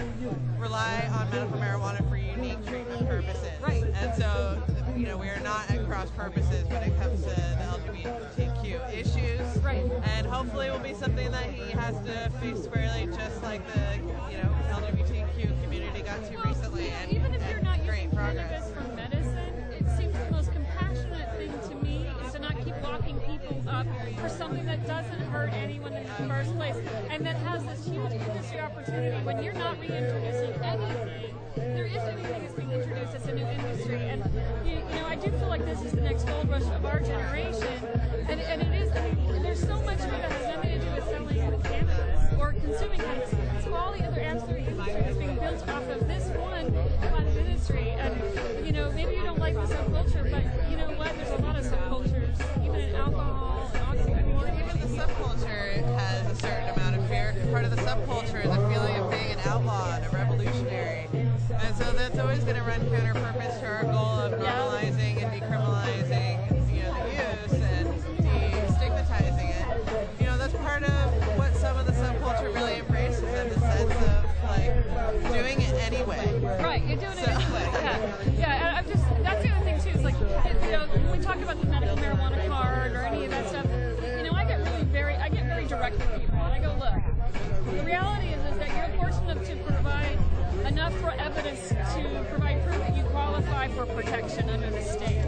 rely on medical marijuana for unique treatment purposes. Right. And so, we are not at cross purposes when it comes to the LGBTQ issues. Right. And hopefully it will be something that he has to face squarely, just like the, LGBTQ community got to recently. And even if you're not great using progress. cannabis for medicine, it seems the most compassionate thing to me is to not keep locking people up for something that doesn't hurt anyone in the first place, and that has this huge industry opportunity. When you're not reintroducing anything, there isn't anything that's being introduced as a new industry, and I do feel like this is the next gold rush of our generation, and it is. I mean, there's so much here that has nothing to do with selling cannabis or consuming cannabis. So all the other ancillary industry is being built off of this one industry, and maybe you don't like the subculture, but you know what? There's a lot of subcultures, even in alcohol and oxymoron. Even the subculture has a certain amount of fear. Part of the subculture is a feeling of being an outlaw and a revolutionary. And so that's always going to run counter-purpose to our goal of normalizing and decriminalizing, the use and destigmatizing it. That's part of what some of the subculture really embraces, in the sense of, doing it anyway. Right, you're doing it anyway. Yeah. That's the other thing too, is when we talk about the medical marijuana card or any of that stuff, I get very direct with people, and I go, look, the reality is that you're fortunate to provide enough for evidence to provide proof that you qualify for protection under the state.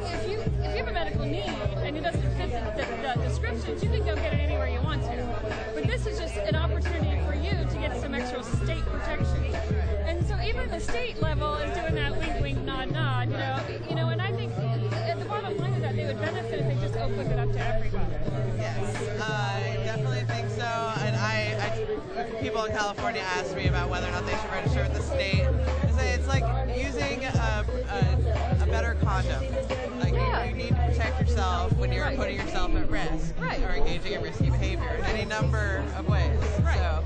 If you have a medical need and it doesn't fit the descriptions, you can go get it anywhere you want to. But this is just an opportunity for you to get some extra state protection. And so even the state level is doing that wink, wink, nod, nod, and I think at the bottom line is that they would benefit if they just opened it up to everybody. Yes, I definitely think so. And people in California ask me about whether or not they should register with the state. I say it's like using a better condom. You need to protect yourself when you're putting yourself at risk or engaging in risky behavior in any number of ways. So,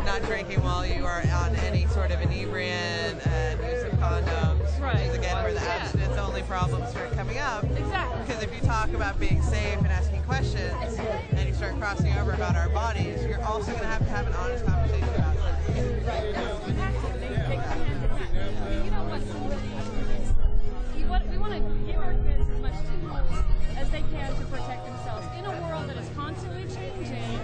not drinking while you are on any sort of inebriant and use of condoms, which is again where the abstinence-only problems start coming up. Exactly. Because if you talk about being safe and asking questions, and you start crossing over about our bodies, you're also going to have an honest conversation about that. We want to give our kids as much tools as they can to protect themselves in a world that is constantly changing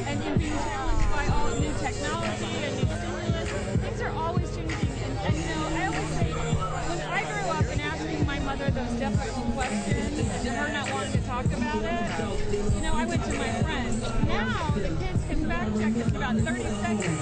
and being challenged by all new technology and new stimulus. Things are always changing, and I always say, when I grew up and asking my mother those difficult questions and her not wanting to talk about it, I went to my friends. Now the kids can fact check in about 30 seconds.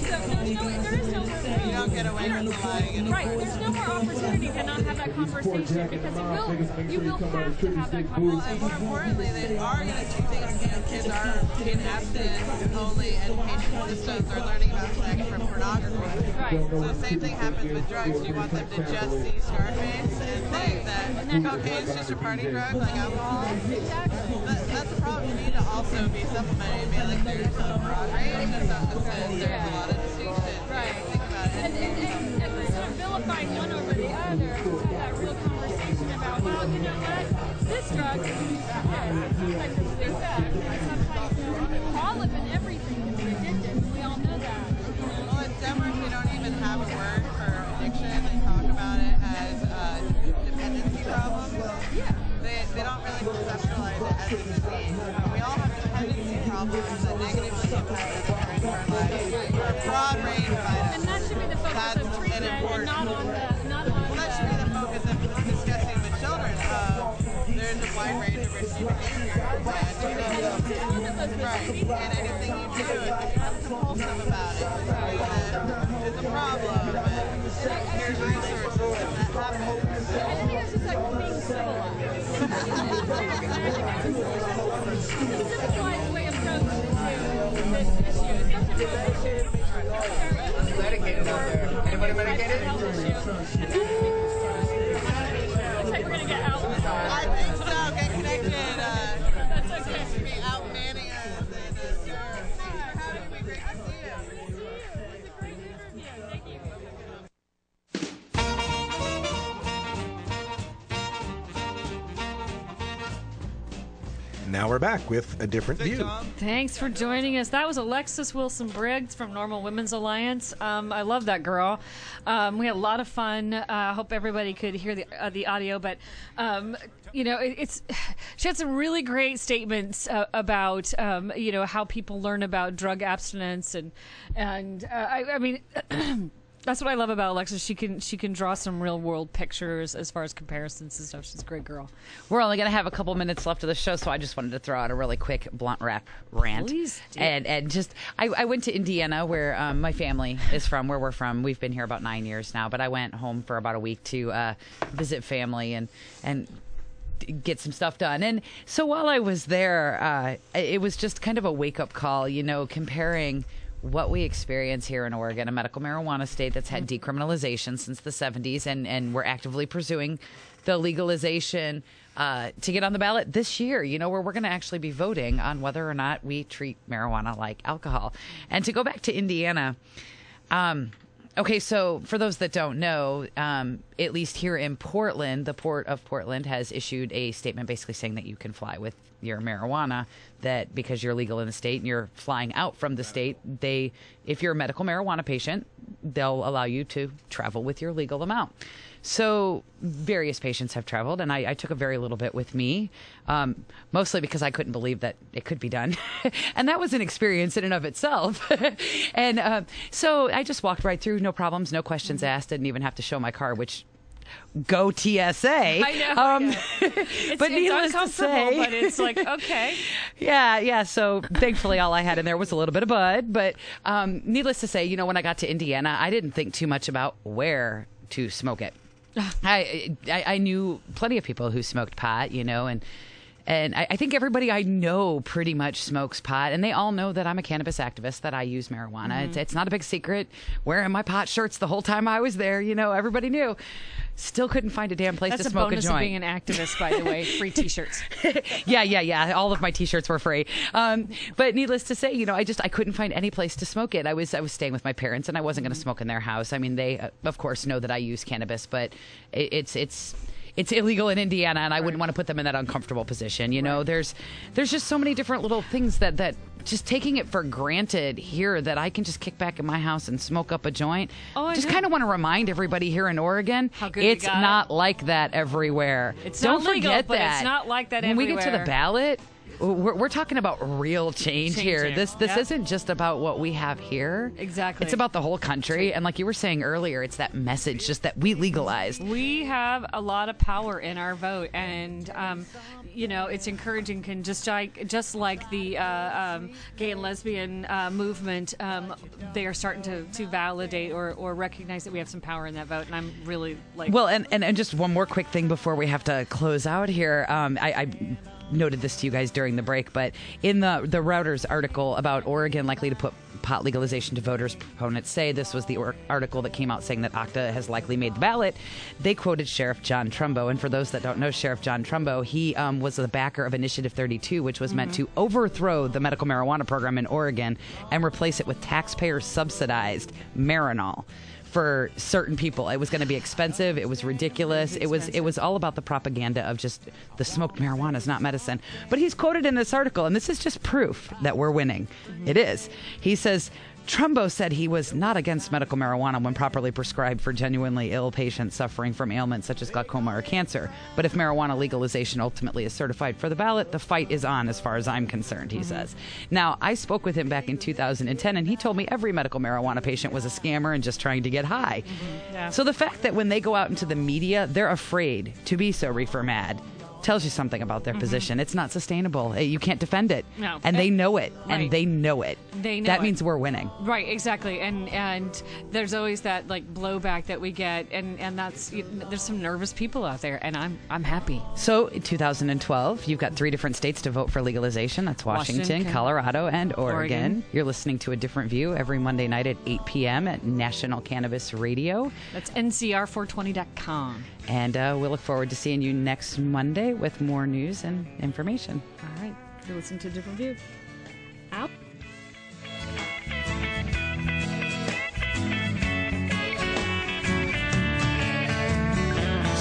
So there is no room. You don't get away from lying. Right. There's no more opportunity to not have that conversation, because you will have to have that conversation. Well, and more importantly, they are going to see things. Kids are in abstinence-only education systems. They're learning about sex from pornography. Right. So the same thing happens with drugs. You want them to just see Scarface and think that cocaine is just a party drug like alcohol. Exactly. That's the problem. You need to also be supplementing and be like, there's a broad range of substances. There's a lot of distinctions. Right. Think about it. And instead of vilifying one over the other, have that real conversation about, well, you know what? This drug is used for this. Sometimes it's the effect. Sometimes all of and everything is addictive. We all know that. Well, in Denmark, we don't even have a word for addiction. They talk about it as dependency problems. Yeah. They don't really conceptualize it as a disease. We all have dependency problems that negatively impact our lives for a broad range of items. And that should be the focus of treatment, and not on well, that should be the focus of discussing with children. There's a wide range of risky behavior. And anything you do, if you become compulsive about it, think it's just like being civilized. It's a civilized way of approaching this issue, especially prohibition. Medicated out there. Anybody medicated? Health issue. And that's a big looks like we're gonna get out. I think so. Get connected. That's okay. Seems to be out manning us. Thanks for having me. Great to see you. Good to see you. It's a great interview. Thank you. Now we're back with a different view. Thanks for joining us. That was Alexis Wilson-Briggs from Normal Women's Alliance. I love that girl. We had a lot of fun. I hope everybody could hear the audio, but she had some really great statements about how people learn about drug abstinence and I mean. That's what I love about Alexis. She can draw some real world pictures as far as comparisons and stuff. She's a great girl. We're only going to have a couple minutes left of the show, so I just wanted to throw out a really quick blunt rant. Please do. And just I went to Indiana, where my family is from, where we're from. We've been here about 9 years now, but I went home for about a week to visit family and get some stuff done. And so while I was there, it was just kind of a wake up call, comparing what we experience here in Oregon, a medical marijuana state that's had decriminalization since the 70s, and we're actively pursuing the legalization to get on the ballot this year, where we're going to actually be voting on whether or not we treat marijuana like alcohol. And to go back to Indiana, okay, so for those that don't know, at least here in Portland, the Port of Portland has issued a statement basically saying that you can fly with your marijuana, that because you're legal in the state and you're flying out from the state, if you're a medical marijuana patient, they'll allow you to travel with your legal amount. So various patients have traveled, and I took a very little bit with me, mostly because I couldn't believe that it could be done. And that was an experience in and of itself. And so I just walked right through, no problems, no questions asked, didn't even have to show my car, which... Go TSA. I know. It's needless to say, but it's like, okay. Yeah. So thankfully, all I had in there was a little bit of bud. But needless to say, when I got to Indiana, I didn't think too much about where to smoke it. I knew plenty of people who smoked pot, and I think everybody I know pretty much smokes pot, and they all know that I'm a cannabis activist, that I use marijuana. Mm-hmm. It's not a big secret. Wearing my pot shirts the whole time I was there, everybody knew. Still couldn't find a damn place to smoke a joint. That's a bonus of being an activist, by the way. Free T-shirts. Yeah. All of my T-shirts were free. But needless to say, I couldn't find any place to smoke it. I was staying with my parents, and I wasn't going to smoke in their house. I mean, they of course know that I use cannabis, but it's illegal in Indiana, and I wouldn't want to put them in that uncomfortable position. There's just so many different little things that just taking it for granted here, that I can just kick back in my house and smoke up a joint. I just kind of want to remind everybody here in Oregon, it's not like that everywhere. Don't forget legal, but that. It's not like that when everywhere. we get to the ballot, we're talking about real change here. This isn't just about what we have here. Exactly. It's about the whole country. And like you were saying earlier, it's that message just that we legalized. We have a lot of power in our vote, and it's encouraging. Just like the gay and lesbian movement, they are starting to validate or recognize that we have some power in that vote, and I'm really like. Well, and just one more quick thing before we have to close out here. I noted this to you guys during the break, but in the Reuters article about Oregon likely to put pot legalization to voters, proponents say, this was the article that came out saying that ACTA has likely made the ballot. They quoted Sheriff John Trumbo, and for those that don't know Sheriff John Trumbo, he was the backer of Initiative 32, which was meant to overthrow the medical marijuana program in Oregon and replace it with taxpayer-subsidized Marinol for certain people. It was going to be expensive. It was ridiculous. It was all about the propaganda of just the smoked marijuana is not medicine. But he's quoted in this article, and this is just proof that we're winning. It is. He says, Trumbo said he was not against medical marijuana when properly prescribed for genuinely ill patients suffering from ailments such as glaucoma or cancer. But if marijuana legalization ultimately is certified for the ballot, the fight is on as far as I'm concerned, he says. Now, I spoke with him back in 2010, and he told me every medical marijuana patient was a scammer and just trying to get high. So the fact that when they go out into the media, they're afraid to be so reefer mad tells you something about their position. It's not sustainable. You can't defend it. No. And they know it. Right. And they know it. They know that it. means we're winning. Right, exactly. And there's always that like blowback that we get, and that's there's some nervous people out there, and I'm happy. So in 2012, you've got 3 different states to vote for legalization. That's Washington, Colorado, and Oregon. You're listening to A Different View every Monday night at 8 p.m. at National Cannabis Radio. That's ncr420.com. And we'll look forward to seeing you next Monday with more news and information. All right. You're listening to A Different View. Out.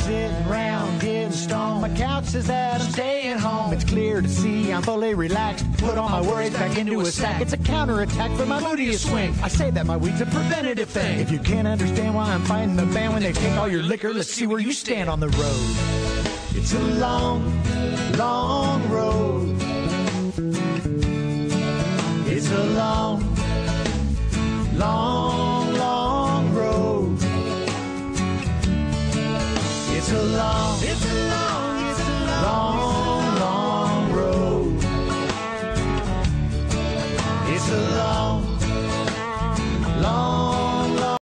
Sitting around getting stoned. My couch says that I'm staying home. It's clear to see I'm fully relaxed. Put all my worries back into a sack. It's a counterattack for my moodiest swing. I say that my weed's a preventative thing. If you can't understand why I'm fighting the band when they take all your liquor, let's see where you stand on the road. It's a long, long road. It's a long, long